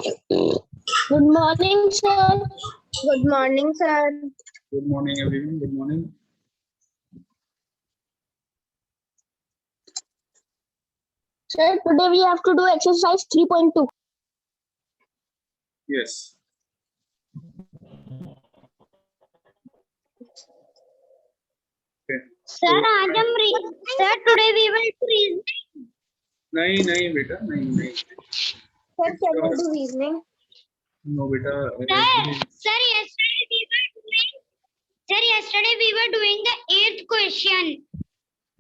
Good morning, sir. Good morning, sir. Good morning, everyone. Good morning. Sir, today we have to do exercise 3.2. Yes. Okay. Sir, आज हम sir today we will do reasoning. नहीं बेटा नहीं. Sir, can we do reasoning? No बेटा. Sir, yesterday we were doing the 8th question.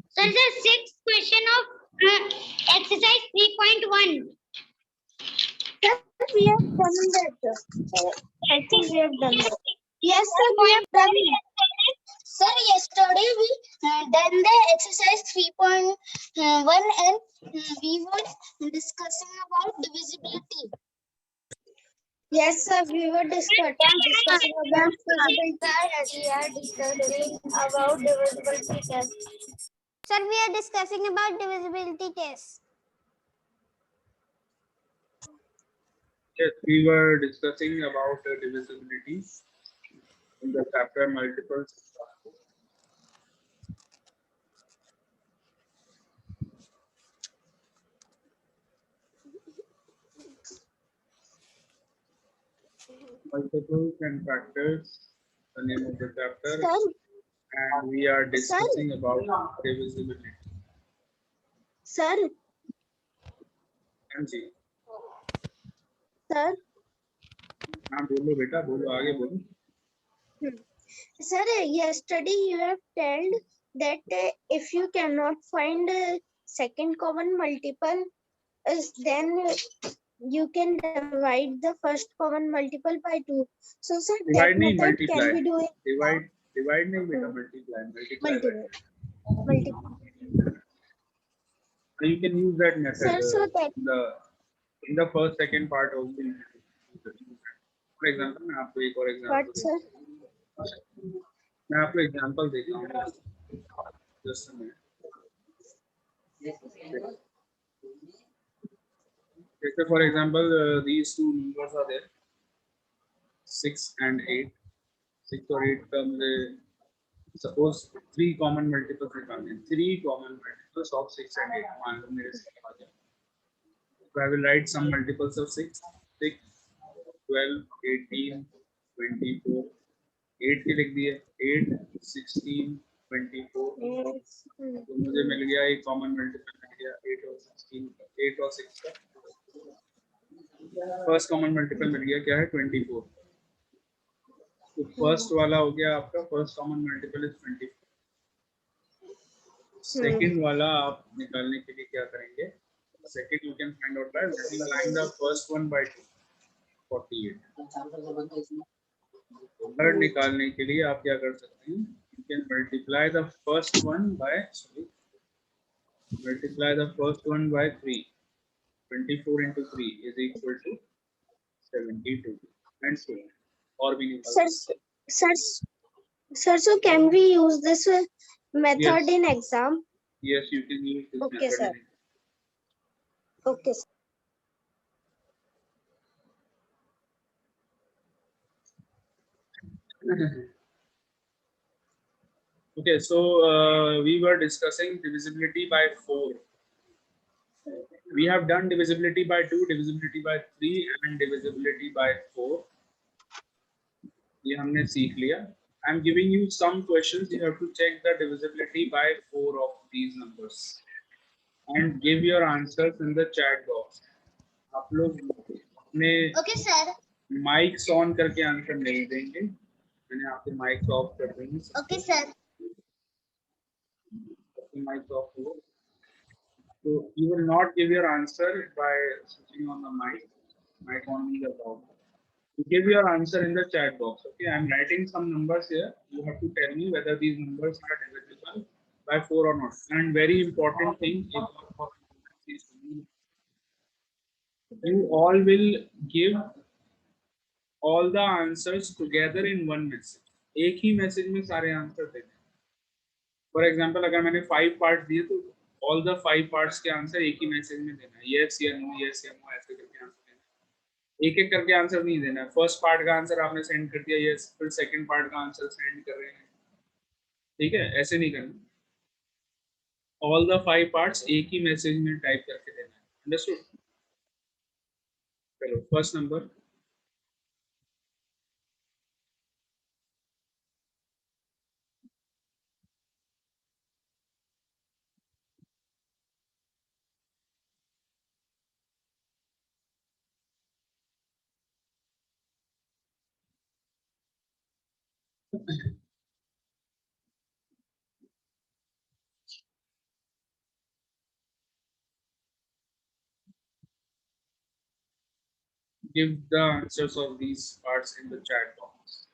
Sir, the 6th question of exercise 3.1. Sir, we have done that. I think we have done that. Yes, sir, we have done it. Sir, yesterday we done the exercise 3.1 and we were discussing about divisibility. Yes, sir, we were discussing about divisibility. We are discussing about divisibility test. Sir, we are discussing about divisibility test. Yes, we were discussing about divisibility in the chapter multiples. Multiples and factors, the name of the chapter, Sir, and we are discussing about divisibility. sir, हाँ जी. sir. हाँ बोलो बेटा बोलो आगे बोलो. Sir, yesterday you have told that if you cannot find a second common multiple, then you can divide the first common multiple by 2. So, sir, Divide that नहीं method multiply. can we do it? Divide नहीं बेटा multiply. Multiple. You can use that method. Sir, so that in the first second part also. For example, मैं आपको एक और example what, sir? मैं आपको example देता हूँ. Just a minute. Okay, for example, these two numbers are there, 6 and 8. 6 or 8 terms. Suppose 3 common multiples निकालने. 3 common multiples of 6 and 8. मान लो मेरे से आ जाए. So I will write some multiples of 6. 6, 12, 18, 24. 8 के लिख दिए. 8, 16, 24. तो मुझे मिल गया एक कॉमन मल्टीपल मिल गया 8 और 16. 8 और 6 का फर्स्ट कॉमन मल्टीपल मिल गया क्या है 24. तो फर्स्ट वाला हो गया आपका first common multiple is 24. Second वाला आप निकालने के लिए क्या करेंगे. Second you can find out by multiplying the first one by 2. 48. Third निकालने के लिए आप क्या कर सकते हैं. You can multiply the first one by 3. 24 into 3 is equal to 72 and so on. Or we Sir, so can we use this method in exam? Yes, you can use this Okay, method. sir. Okay, sir. Okay, so we were discussing divisibility by 4. We have done divisibility by 2, divisibility by 3 and divisibility by 4. ये हमने सीख लिया. I'm giving you some questions. You have to check the divisibility by 4 of these numbers and give your answers in the chat box. आप लोग अपने mics on करके answer नहीं देंगे. मैंने आपके माइक्स ऑफ कर देंगे. Okay, sir. Mic off. So you will not give your answer by switching on the mic on the top. You give your answer in the chat box. Okay, I'm writing some numbers here. You have to tell me whether these numbers are divisible by 4 or not. And very important thing, you all will give all the answers together in one message. एक ही message में सारे answer देने. For example अगर मैंने 5 parts दिए तो all the 5 parts के answer एक ही मैसेज में देना है. यस या नो, यस या नो ऐसे करके आंसर देना. एक एक करके आंसर नहीं देना है। फर्स्ट पार्ट का आंसर आपने सेंड कर दिया, ये फिर सेकंड पार्ट का आंसर सेंड कर रहे हैं, ठीक है, ऐसे नहीं करना। ऑल द 5 पार्ट्स एक ही मैसेज में टाइप करके देना है, अंडरस्टूड। चलो first number, give the answers of these parts in the chat box.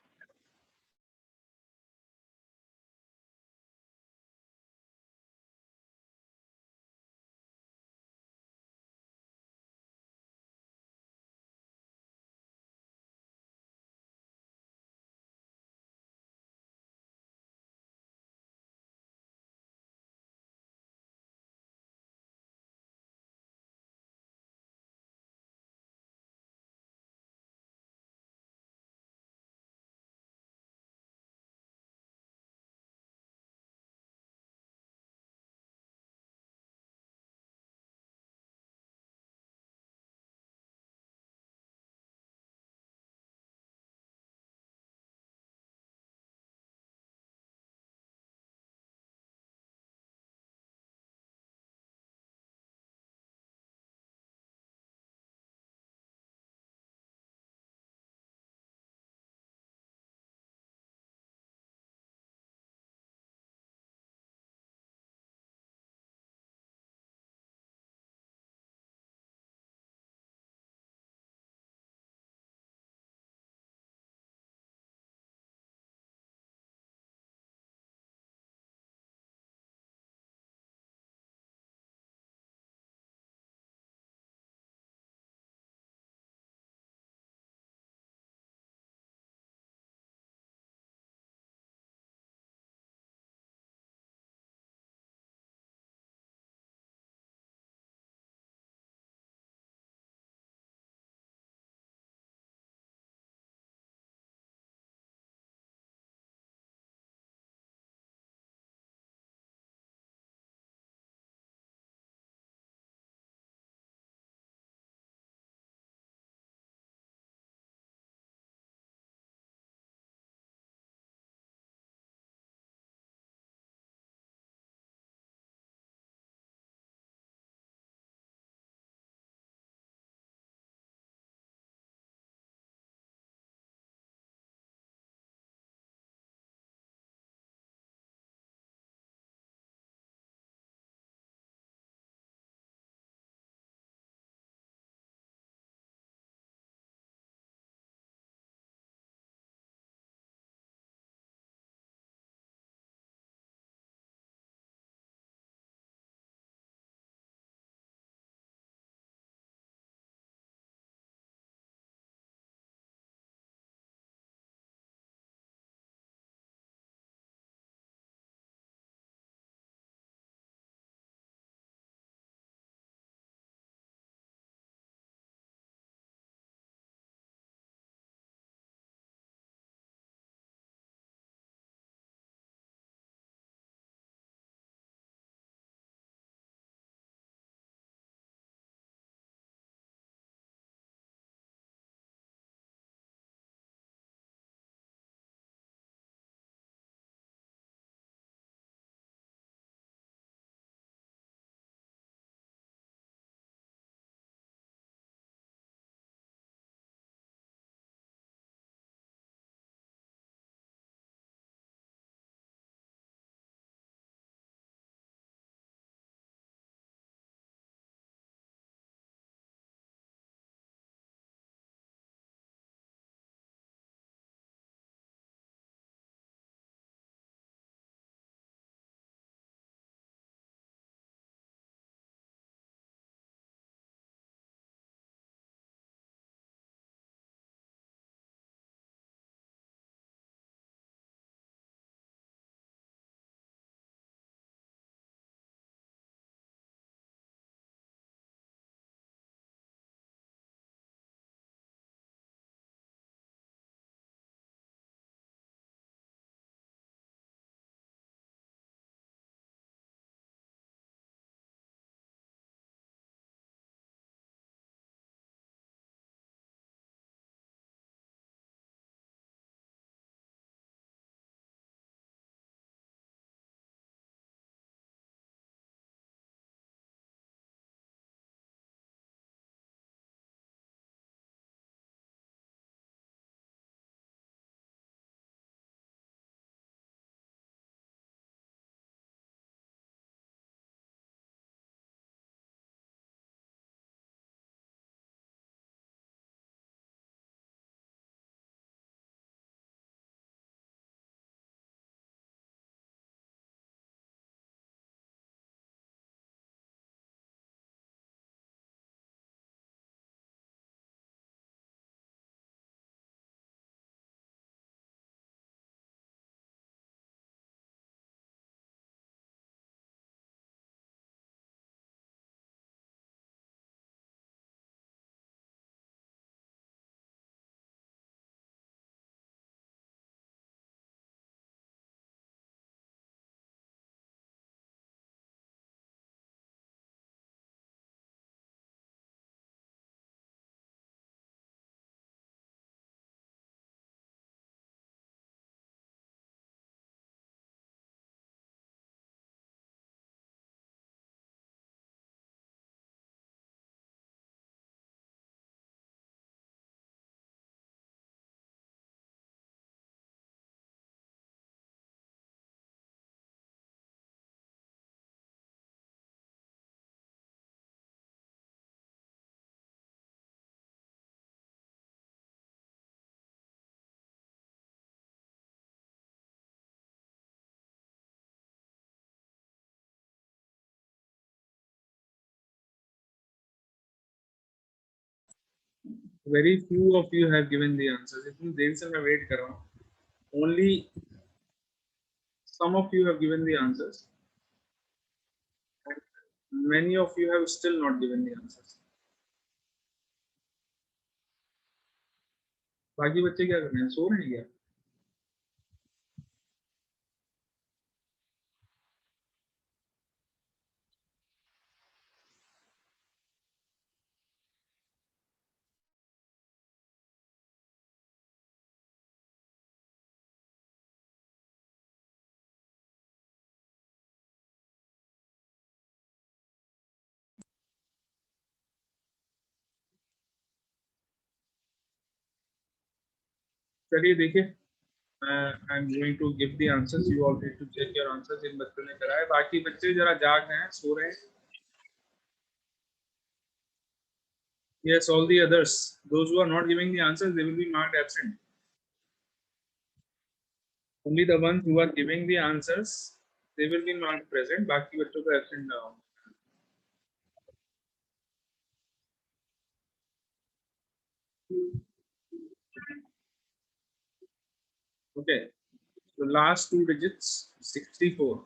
Very few of you have given the answers. इतनी देर से मैं wait कर रहा हूँ. Only some of you have given the answers. And many of you have still not given the answers. बाकी बच्चे क्या कर रहे हैं? सो रहे हैं क्या? चलिए देखिए. I am going to give the answers. You all need to check your answers. इन बच्चों ने करा है. बाकी बच्चे जरा जाग रहे हैं, सो रहे हैं. Yes, all the others, those who are not giving the answers, they will be marked absent. Only the ones who are giving the answers, they will be marked present. बाकी बच्चों को absent ना हो. Okay. So last two digits, 64.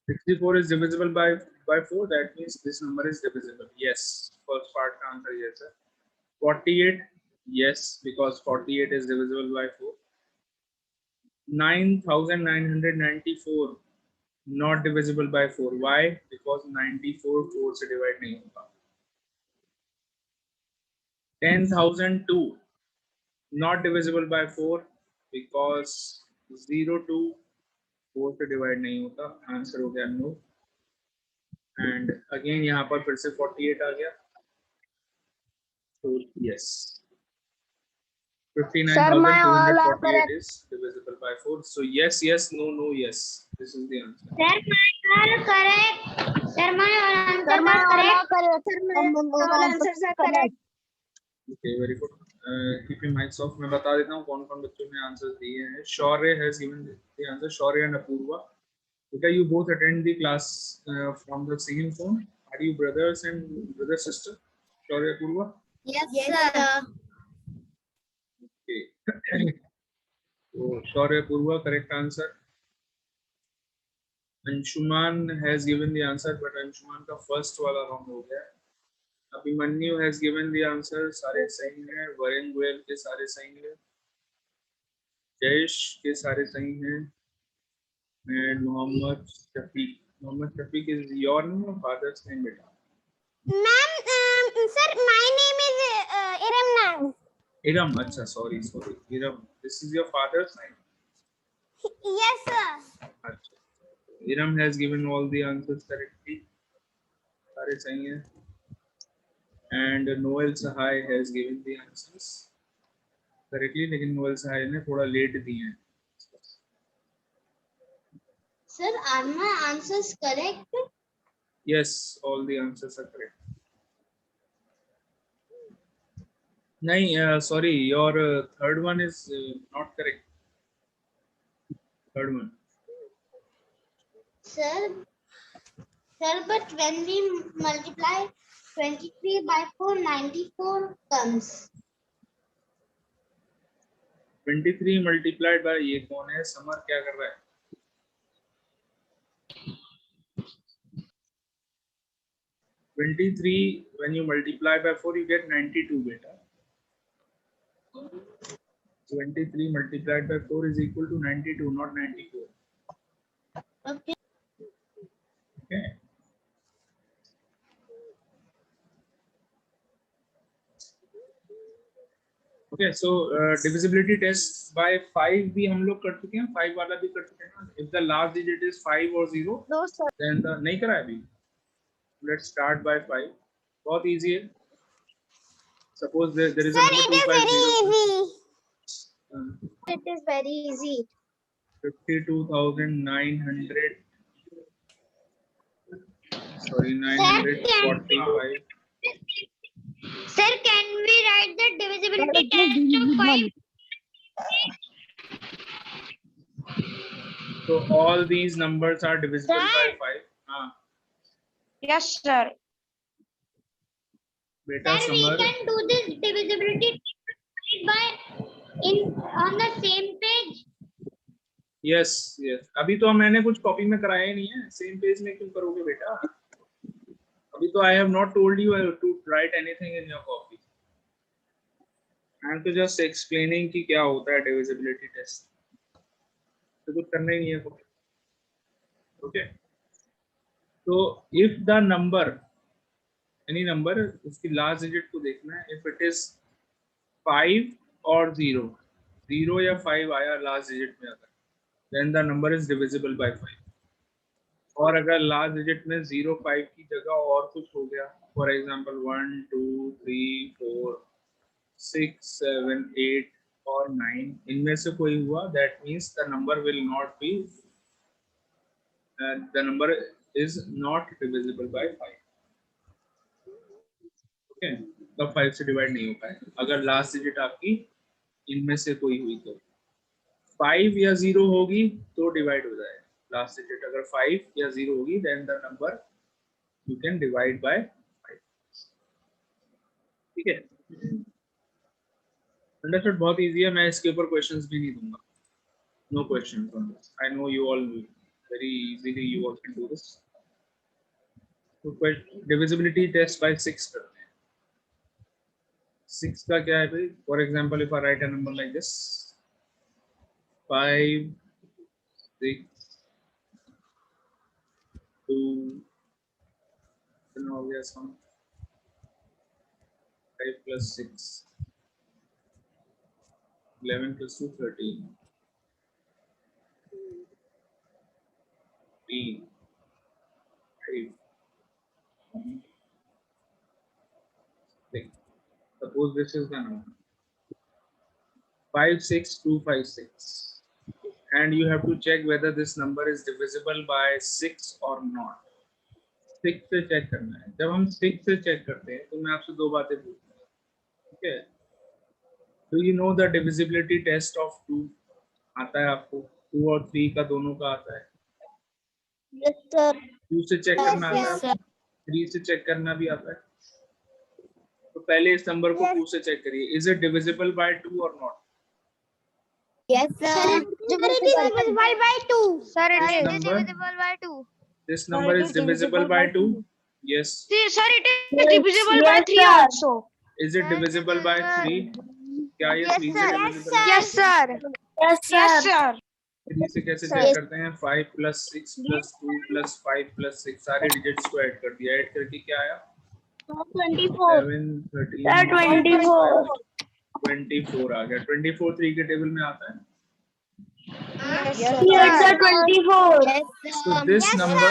64 is divisible by 4. That means this number is divisible. Yes. First part का answer yes है. 48. Yes, because 48 is divisible by 4. 9,994 not divisible by 4. Why? Because 94 4 से divide नहीं होगा. 10,002 not divisible by 4 because 02 4 से divide नहीं होता. Answer हो गया नो. एंड अगेन यहाँ पर फिर से 48 आ गया. तो yes, 59,248 is divisible by 4. So yes, yes, no, no, yes. This is the answer. Sir, my all correct. Sir, my all answers are correct. Okay, very good. Keep your mics off. मैं बता देता हूँ कौन कौन बच्चों ने answer दिए हैं. शौर्य has given the answer. Shaurya and Apoorva. Okay, you both attend the class from the same phone. Are you brothers and brother sister? Shorya Purva? Yes, sir. Okay. So Shorya Purva, correct answer. Anshuman has given the answer, but Anshuman का first वाला wrong हो गया. Abhimanyu has given the answer. सारे सही हैं. वरुण गोयल के सारे सही हैं. जयेश के सारे सही हैं. And Mohammed Shafiq. Mohammed Shafiq is your name or father's name, beta? Ma'am, sir, my name is Iram Nam. Iram, acha, sorry. Iram, this is your father's name? Yes, sir. Acha. Iram has given all the answers correctly. सारे सही हैं. And Noel Sahai has given the answers correctly, लेकिन Noel Sahai ने थोड़ा late दिए हैं. Sir, are my answers correct? Yes, all the answers are correct. नहीं, sorry, your third one is not correct. Third one. Sir, but when we multiply 23 by 4, 94 comes. 23 multiplied by ये कौन है? Summer क्या कर रहा है? 23 when you multiply by 4 you get 92 beta. 23 multiplied by 4 is equal to 92, not 94. Okay. Okay. Okay, so divisibility test by 5 भी हम लोग कर चुके हैं. 5 वाला भी कर चुके हैं ना. If the last digit is 5 or 0, No, sir. then the नहीं करा है अभी. Let's start by 5. बहुत easy है. Suppose there is a number 250. It is very easy. 52,900. Sorry, 945. Sir, can we write the divisibility test of 5? So all these numbers are divisible by 5. Yes, sir. बेटा Sir, we summer, can do this divisibility by on the same page. Yes yes, अभी तो मैंने कुछ copy में कराया ही नहीं है, same page में क्यों करोगे बेटा? अभी तो I have not told you to write anything in your copy. I am तो जस्ट एक्सप्लेनिंग कि क्या होता है डिविजिबिलिटी टेस्ट, तो कुछ करना ही नहीं है कॉपी। ओके, तो if the number, any number, उसकी लास्ट डिजिट को देखना है। इफ इट इज 5 और 0, 0 या 5 आया लास्ट डिजिट में अगर, then the number is divisible by 5। और अगर लास्ट डिजिट में 0 5 की जगह और कुछ हो गया, फॉर एग्जांपल 1 2 3 4 6 7 8 और 9, इनमें से कोई हुआ, that means the number will not be, the number is not divisible by 5। Okay, तब 5 से डिवाइड नहीं हो पाएगा अगर लास्ट डिजिट आपकी इनमें से कोई हुई तो। 5 या 0 होगी तो डिवाइड हो जाएगा लास्ट डिजिट। अगर 5 या 0 होगी then the number you can divide by 5। ठीक है, अंडरस्टूड? बहुत इजी है, मैं इसके ऊपर क्वेश्चंस भी नहीं दूंगा। No questions on this, I know you all very easily you all can do this. तो डिविजिबिलिटी टेस्ट बाय 6 करते हैं। 6 का क्या है भाई? For example if I write a number like this 5 6 2, कितना हो गया इसका? 5 plus 6, 11 plus 2 13, 3 5 6. Suppose this is the number 56256, and you have to check whether this number is divisible by 6 or not. 6 से चेक करना है। जब हम 6 से चेक करते हैं तो मैं आपसे दो बातें पूछूंगा, ठीक है? Do you know the divisibility test of 2? आता है आपको? 2 और 3 का दोनों का आता है। Yes, sir. 2 से चेक करना आता है Yes, आपको, 3 से चेक करना भी आता है। तो पहले इस नंबर को 2 से चेक करिए, इज इट डिविजिबल बाय 2 और not? Yes, sir. It is divisible by 2. Sir, it This is number, divisible by 2. this number is divisible by 2. Yes. Sir, it is Yes. divisible by Yes, 3 sir. also. Is it divisible by 3? क्या ये Yes, 3 sir. से divisible है? Yes, sir. Yes, sir. Yes, sir. 3 से कैसे Sir. Check करते हैं? 5 plus 6 plus 2 plus 5 plus 6, सारे digits को ऐड कर दिया। ऐड करके क्या आया? 24. 7 13 Sir, 24. 24 आ गया। 24 3 के टेबल में आता है। Yes, Yes, sir. sir. 24. So this number,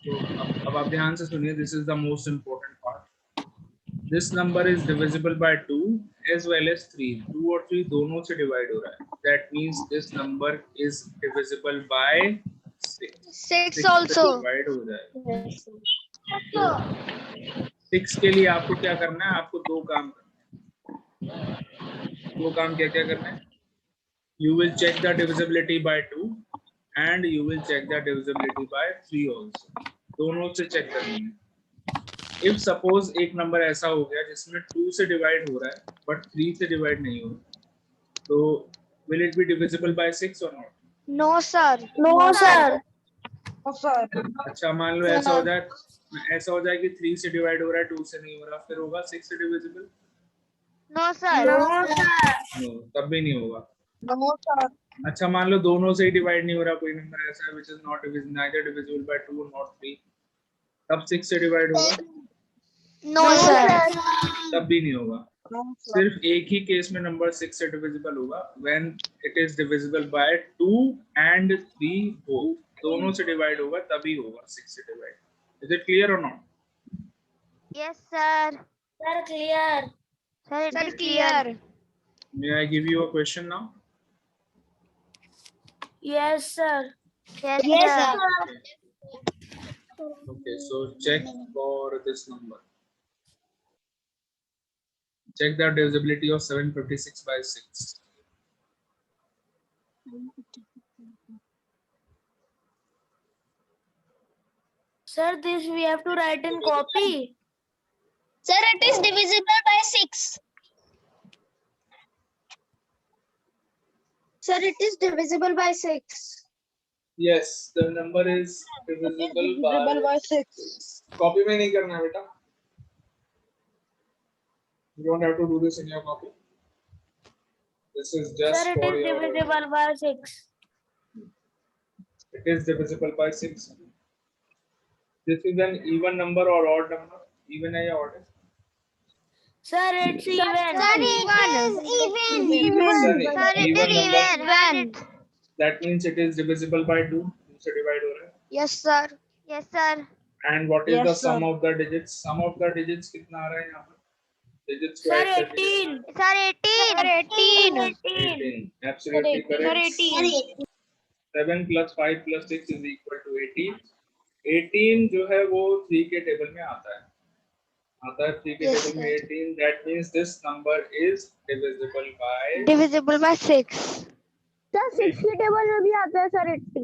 so अब आप ध्यान से सुनिए, this is the most important part. This number is divisible by 2 as well as 3. 2 और 3 दोनों से डिवाइड हो रहा है। That means this number is divisible by 6. 6 से also. डिवाइड हो जाएगा। 6 के लिए आपको क्या करना है? आपको दो काम करना है। दो काम क्या क्या करना है? You will check the divisibility by 2 and you will check the divisibility by 3 also. दोनों से चेक करनी है। If suppose एक नंबर ऐसा हो गया जिसमें 2 से डिवाइड हो रहा है but 3 से डिवाइड नहीं हो रहा, तो will it be divisible by 6 or not? No, sir. No, sir. अच्छा, मान लो ऐसा हो जाए कि 3 से डिवाइड हो रहा है, 2 से नहीं हो रहा, फिर होगा 6 से divisible? No, sir. No, sir. No, तब भी नहीं होगा। No, sir. अच्छा, मान लो दोनों से ही डिवाइड नहीं हो रहा, कोई नंबर ऐसा है which is not neither divisible by 2 nor 3, तब 6 से डिवाइड होगा? No, sir. तब भी नहीं होगा। सिर्फ एक ही केस में नंबर 6 से डिविजिबल होगा, when it is divisible by 2 and 3 both, दोनों से डिवाइड होगा तभी होगा 6 से divide. Is it clear or not? Yes, sir. Sir, clear. Sir, it is clear. May I give you a question now? Yes, sir. Yes, Yes, sir. sir. Okay, so check for this number. Check the divisibility of 756 by 6. Sir, this we have to write in copy. Sir, it is divisible by 6. Sir, it is divisible by 6. Yes, the number is divisible by 6. copy में नहीं करना है बेटा. You don't have to do this in your copy. This is just Sir, it for is your. divisible by 6. It is divisible by 6. This is an even number or odd number. Even है या odd है? Sir, it's even. Sir, it is even. Sir, it Even is number. even. That means it is divisible by 2. 2 से divide हो रहा है. Yes, sir. Yes, sir. And what is Yes, the sir. sum of the digits? Sum of the digits कितना आ रहा है यहाँ पर? Digits को Sir, add करके 18. Sir, 18. 18. Absolutely correct. 7 plus 5 plus 6 is equal to 18. 18 जो है वो 3 के टेबल में आता है. 3 के Yes, टेबल में 18. That means this number is divisible by. Divisible by 6. Sir, 6 के टेबल में भी आता है सर 80.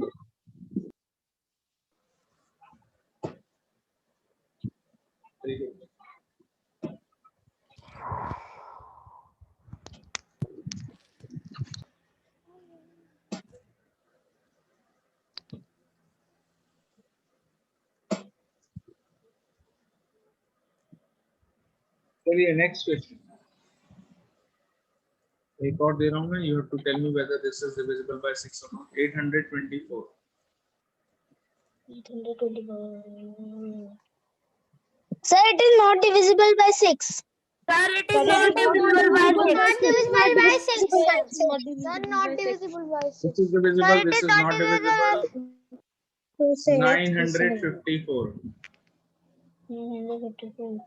Very good. चलिए next question. एक और दे रहा हूँ मैं. You have to tell me whether this is divisible by 6 or not. 824. 824. Sir, it is not divisible by 6. Sir, it is not divisible by 6. Not divisible by 6. Sir, not divisible by 6. This is divisible. Sir, it This is is not not divisible. divisible. 954. 954.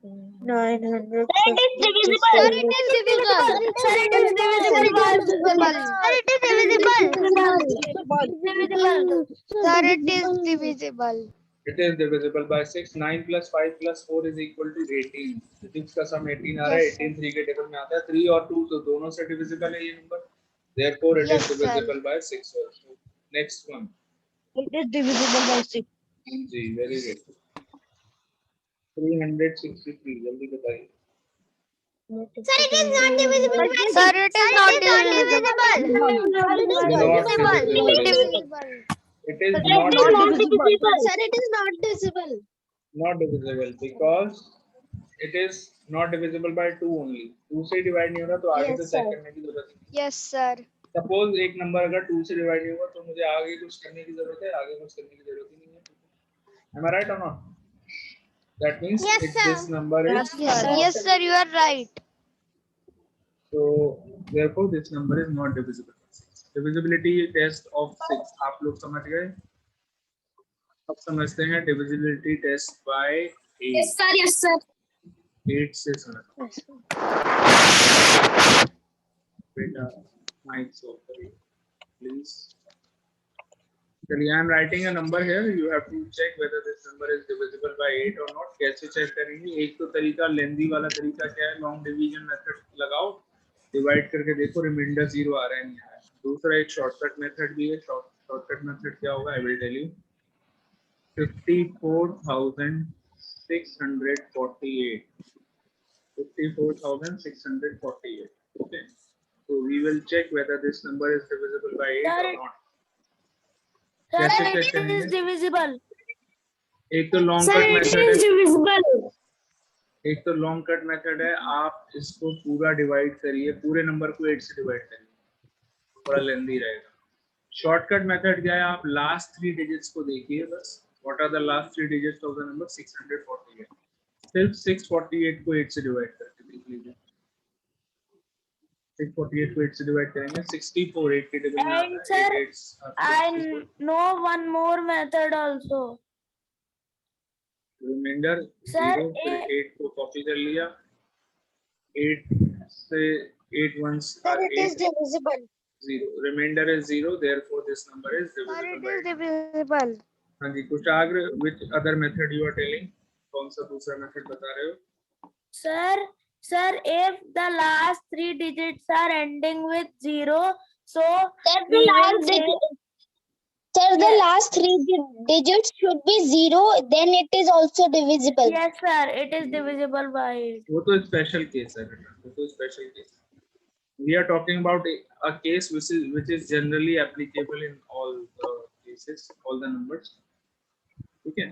Sir, it is divisible. Sir, it is divisible. Sir, it is divisible. Sir, it is divisible. Sir, it is divisible. It is divisible by 6. 9 plus 5 plus 4 is equal to 18. 6 का sum 18 आ रहा है. 18 3 के table में आता है. 3 और 2 तो दोनों से divisible है ये number. Therefore, it Yes, is sir. divisible by 6 also. Next one. It is divisible by 6. Ji, very good. 363. जल्दी बताइए. Sir, it is not divisible by 6. Sir, it is not divisible. It is Not not divisible. Sir, it is not divisible. not divisible because it is not divisible by 2 only. 2 से divide नहीं हो रहा तो आगे से Yes, check sir. करने की जरूरत नहीं. Yes, sir. Suppose एक नंबर अगर 2 से divide नहीं हुआ तो मुझे आगे कुछ करने की जरूरत है. आगे कुछ करने की जरूरत ही नहीं है. Am I right or not? That means Yes, if sir. this number is Yes, sir, you are right. so therefore this number is not divisible. Divisibility test of 6 आप लोग समझ गए. अब समझते हैं divisibility test by 8. sir. Yes, sir. 8 से समझ बेटा माइक ऑफ करिए प्लीज. चलिए, I am writing a number here. You have to check whether this number is divisible by 8 or not. कैसे चेक करेंगे? एक तो तरीका लेंदी वाला तरीका क्या है? लॉन्ग डिवीजन मेथड लगाओ, डिवाइड करके देखो रिमाइंडर 0 आ रहा है नहीं आ रहा है. दूसरा एक शॉर्टकट मेथड भी है. शॉर्टकट मेथड क्या होगा? I will tell you. 54,648. 54,648. Okay. So we will check whether this number is divisible by 8 or not. Sir, कैसे it check is करेंगे? divisible. एक तो long Sir, cut it method is है. divisible. एक तो long cut method है. आप इसको पूरा डिवाइड करिए, पूरे नंबर को 8 से डिवाइड करिए, थोड़ा लेंदी रहेगा. शॉर्टकट मेथड क्या है? आप लास्ट 3 डिजिट्स को देखिए बस. What are the last 3 digits of the number? 648. सिर्फ 648 को 8 से डिवाइड करके देख लीजिए. 648 को 8 से डिवाइड करेंगे. 64 8 के टेबल में आता And है. sir, 8 8s are I 64. know one more method also. Remainder Sir, 0 फिर 8 को कॉपी कर लिया. 8 से 8 ones Sir, are it is 8. divisible. 0. Remainder is 0. Therefore, this number is Sir, divisible it by is 8. divisible. हाँ जी, कुशाग्र, which other method you are telling? कौन सा दूसरा method बता रहे हो? Sir, if the last 3 digits are ending with 0, so Sir, we the will last say, digit. Sir, the last three digits should be 0. Then it is also divisible. Yes, sir. It is divisible by 8. वो तो special case है बेटा, वो तो special case. We are talking about a case which is generally applicable in all the cases, all the numbers. Okay.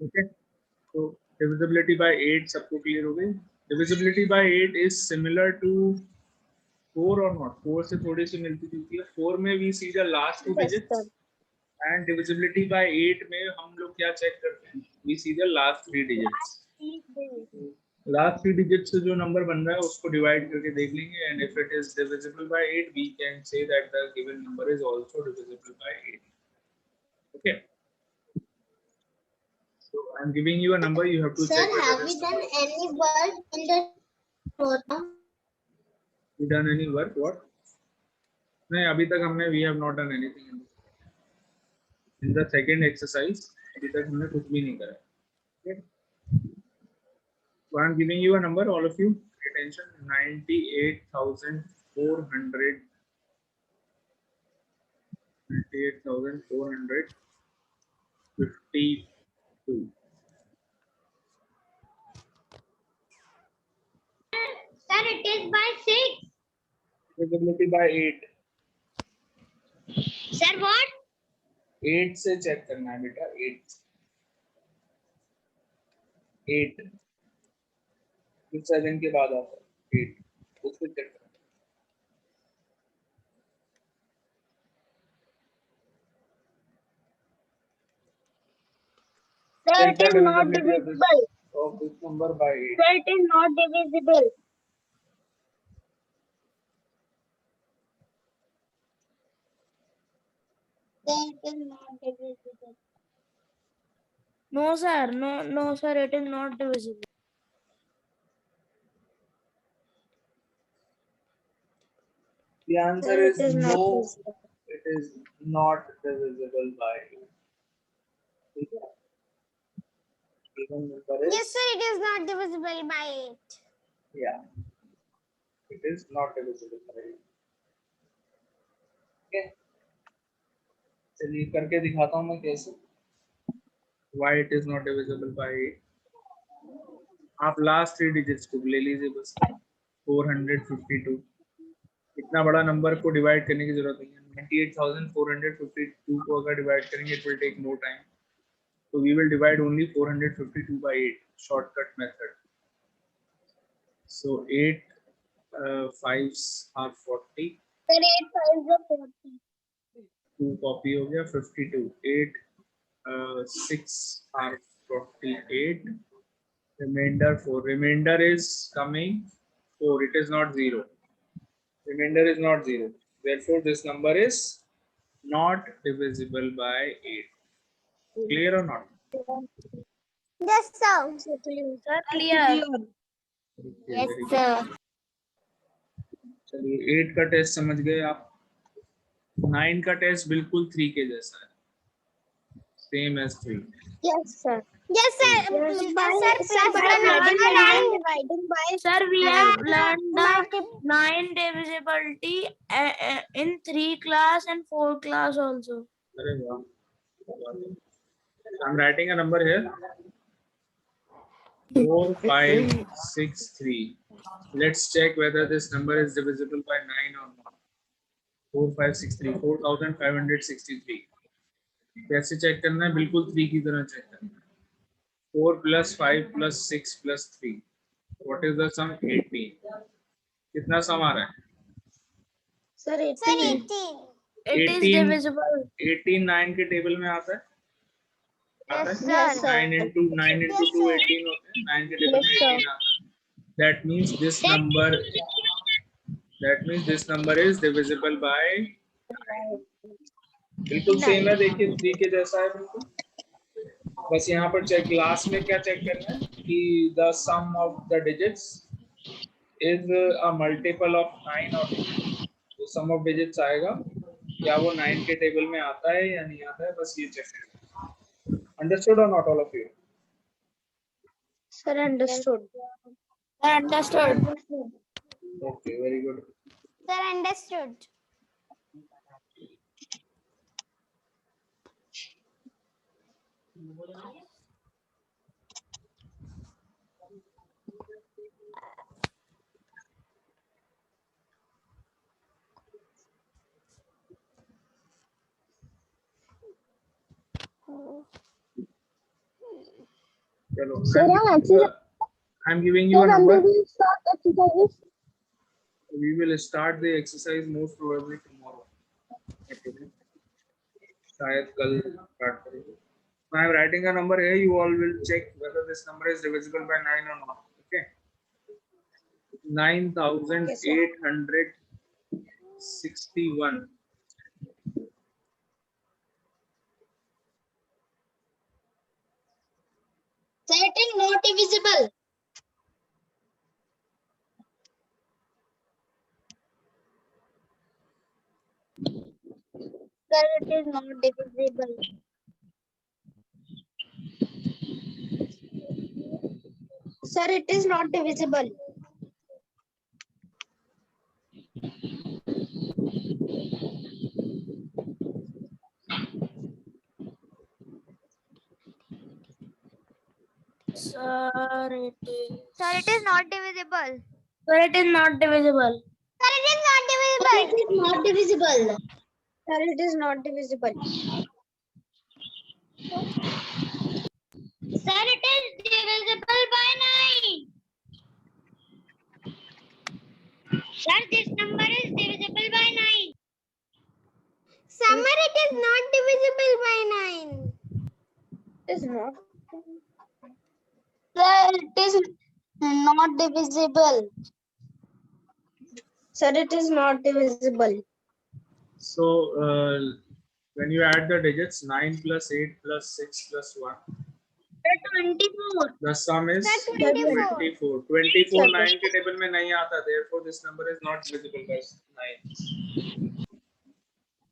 Okay. So divisibility by 8 सबको clear हो गई. Divisibility by 8 is similar to 4 or not? 4 से थोड़ी सी मिलती जुलती है. 4 में we see the last two Yes, digits. sir. And divisibility by 8 में हम लोग क्या check करते हैं? We see the last three digits. Last three digits से जो number बन रहा है उसको divide करके देख लेंगे. And if it is divisible by 8, we can say that the given number is also divisible by 8. Okay. So I'm giving you a number. You have to Sir, check whether have we this done number. any work in the program? You done any work? What? नहीं, अभी तक हमने we have not done anything in the second exercise. अभी तक हमने कुछ भी नहीं करा. Okay. So I'm giving you a number, all of you. Pay attention. 98,400. 98,452. Sir, it is by 6. Divisibility by 8. Sir, what? 8 से चेक करना है बेटा. 8 फिर 7 के बाद आता है 8. उसको चेक करना. Sir, Check it the is not divisibility divisible. of this number by 8. Sir, it is not divisible. Sir, it is not divisible. No, sir. No, sir. It is not divisible. The answer Sir, is it is not no. divisible. It is not divisible by 8. Given number is, Yes, sir, it is not divisible by 8. yeah, it is not divisible by 8. Okay. चलिए करके दिखाता हूँ मैं कैसे. Why it is not divisible by 8? आप last three digits को ले लीजिए बस. 452. इतना बड़ा नंबर को डिवाइड करने की जरूरत नहीं है. 98,452 को अगर डिवाइड करेंगे it will take more time. So we will divide only 452 by 8. Shortcut method. So 8 5s are 40. Sir, 8 5s are 40. 2 copy हो गया 52. 8 6 are 48. Remainder 4. Remainder is coming 4. It is not 0. Remainder is not 0. Therefore, this number is not divisible by 8. Clear or not? Yes, sir. Sir, clear. Okay, Yes, very good. sir. चलिए 8 का test समझ गए आप. 9 का test बिल्कुल 3 के जैसा है. Same as 3. Yes, sir. Yes, sir. Yes, Sir, by- plus sir, by dividing dividing by and dividing by Sir, we have learned the multiple. 9 divisibility in 3 class and 4 class also. अरे वाह. I'm writing a number here. 4563. Let's check whether this number is divisible by 9 or not. 4563. 4563. कैसे check करना है? बिल्कुल 3 की तरह check करना है. 4 plus 5 plus 6 plus 3. What is the sum? 18. कितना sum आ रहा है? Sir, Sir, 18. 18. It is 18. divisible. 18 9 के टेबल में आता है. आता Yes, है? Yes, sir. 9 into 9 into 2 18 होते हैं. 9 के टेबल में Yes, sir. 18 आता है. That means this number. That means this number is divisible by. बिल्कुल सेम है. देखिए 3 के जैसा है बिल्कुल. बस यहाँ पर चेक लास्ट में क्या चेक करना है कि the sum of the digits is a multiple of 9 or 10. The sum of digits आएगा, क्या वो 9 के टेबल में आता है या नहीं आता है, बस ये चेक करें। अंडरस्टूड और not all of you? Sir, understood. Understood. Okay, very good. Sir, understood. चलो, Sir, I'm giving you a number. start exercises. We will start the exercise most probably tomorrow. Okay. शायद कल start करेंगे. So I am writing a number here. You all will check whether this number is divisible by 9 or not. Okay. 9,861. Sir, it is not divisible. Sir, it is not divisible. Sir, it is not divisible. Sir, it is. Sir, it is not divisible. Sir, it is not divisible. Sir, it is not Sir, divisible. it is not divisible. Sir, it is not divisible. Sir, it is divisible by 9. Sir, this number is divisible by 9. Summer, it is not divisible by 9. It is not. Sir, it is not divisible. Sir, it is not divisible. So when you add the digits 9 plus 8 plus 6 plus 1, 24. the sum is Sir, 24. 24. 24 9 के table में नहीं आता, therefore this number is not divisible by 9.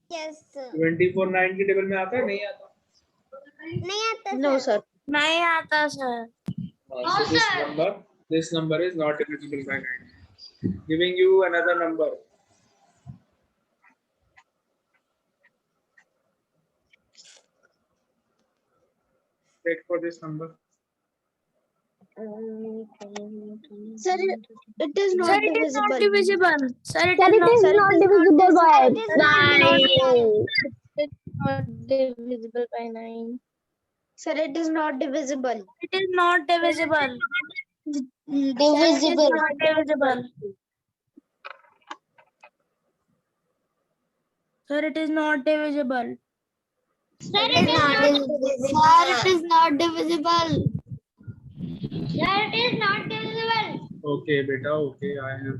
Yes, sir. 24 9 के table में आता है, नहीं आता? नहीं आता No, sir. नहीं आता sir. So this number is not divisible by 9. Giving you another number. Check for this number. Sir, it is Sir, not it is not divisible. divisible. Sir, it Sir, is it not. is not divisible by It is not 9. It is not divisible by 9. Sir, it is not divisible. It is not divisible. Divisible. Not divisible. Sir, it is not divisible. Sir, it is not divisible. Sir, it is not divisible. Sir, it is not divisible. Okay, beta. Okay, I have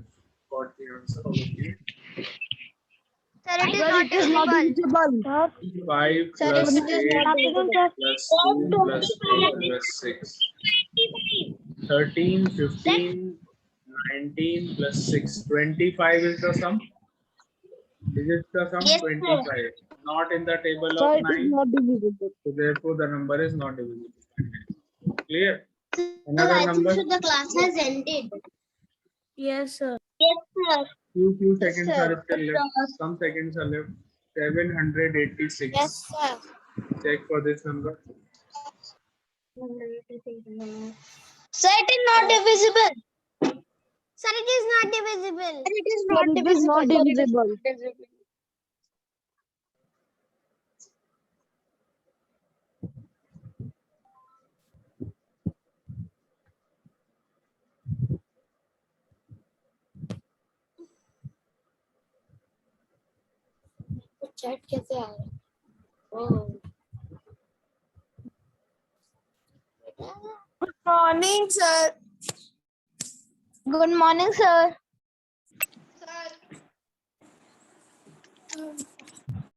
got the answer. Okay. Sir, it is not divisible. 5 Sir, plus it is 8 not divisible. plus 2 plus 4 plus 6. 13, 15, 19 plus 6. 25 is the sum. Is it the sum? Yes, sir. 25. Not in the table Sir, of it is 9. not divisible. So therefore the number is not divisible. Clear? Sir, Another I number. think so the class has ended. Yes, sir. Yes, sir. Few seconds sir. are still left. Some seconds are left. 786. Yes, sir. Check for this number. Sir, it is not divisible. Sir, it is not divisible. It is not divisible. Chat कैसे आ रहा है? Good morning, sir. Good morning, sir. Sir.